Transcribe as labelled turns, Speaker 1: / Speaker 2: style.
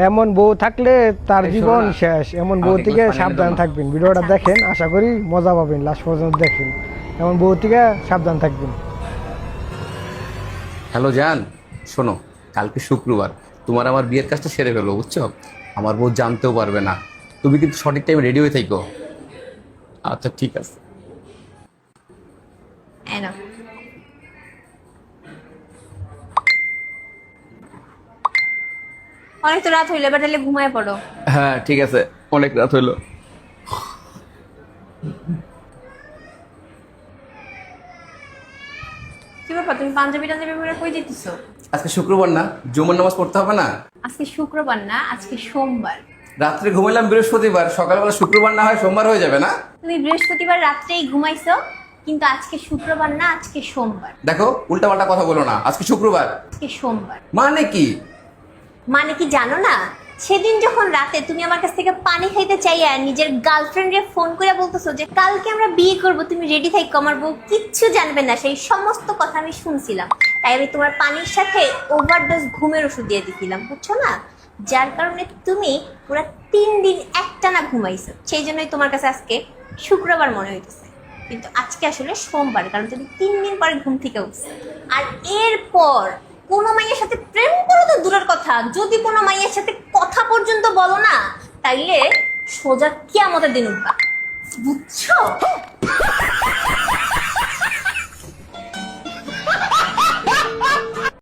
Speaker 1: এমন বউ থাকলে তার জীবন শেষ, এমন বউ থেকে সাবধান থাকবেন। ভিডিওটা দেখেন, আশা করি মজা পাবেন, লাস্ট পর্যন্ত দেখেন। এমন বউ থেকে সাবধান থাকবেন।
Speaker 2: হ্যালো জান, শোনো, কালকে শুক্রবার, তোমার আমার বিয়ের কাজটা সেরে ফেলো, বুঝছো? আমার বউ জানতেও পারবে না। তুমি কিন্তু সঠিক টাইমে রেডি হয়ে থাকো। আচ্ছা ঠিক আছে।
Speaker 3: এই নাও। অনেক তো রাত হইলো, এবার তাহলে ঘুমায় পড়ো।
Speaker 2: হ্যাঁ ঠিক আছে, অনেক রাত হইলো।
Speaker 3: কি ব্যাপার, তুমি পাঞ্জাবি টাঞ্জাবি পরে কই যেতেছো?
Speaker 2: আজকে শুক্রবার না, জুমার নামাজ পড়তে হবে না?
Speaker 3: আজকে শুক্রবার না, আজকে সোমবার।
Speaker 2: রাত্রে ঘুমাইলাম বৃহস্পতিবার, সকালবেলা শুক্রবার না হয় সোমবার হয়ে যাবে না?
Speaker 3: তুমি বৃহস্পতিবার রাত্রেই ঘুমাইছো, কিন্তু আজকে শুক্রবার না, আজকে সোমবার।
Speaker 2: দেখো, উল্টাপাল্টা কথা বলো না। আজকে শুক্রবার
Speaker 3: আজকে সোমবার।
Speaker 2: মানে কি?
Speaker 3: মানে কি জানো না? সেদিন যখন রাতে তুমি আমার কাছ থেকে পানি খাইতে চাইয়া নিজের গার্লফ্রেন্ডে ফোন করে বলতেছো যে কালকে আমরা বিয়ে করব, তুমি রেডি থাকো, আমার বউ কিচ্ছু জানবে না, সেই সমস্ত কথা আমি শুনছিলাম। তাই আমি তোমার পানির সাথে ওভারডোজ ঘুমের ওষুধ দিয়ে দিয়েছিলাম, বুঝছো না? যার কারণে তুমি পুরো 3 দিন একটানা ঘুমাইছো। সেই জন্যই তোমার কাছে আজকে শুক্রবার মনে হইতেছে, কিন্তু আজকে আসলে সোমবার, কারণ তুমি 3 দিন পরে ঘুম থেকে উঠছো। আর এরপর কোনো মাইয়ের সাথে প্রেম করো তো দূরের কথা, যদি কোনো মাইয়ের সাথে কথা পর্যন্ত বলো না, তাইলে সোজা কিয়ামতের দিন উঠবা, বুঝছো?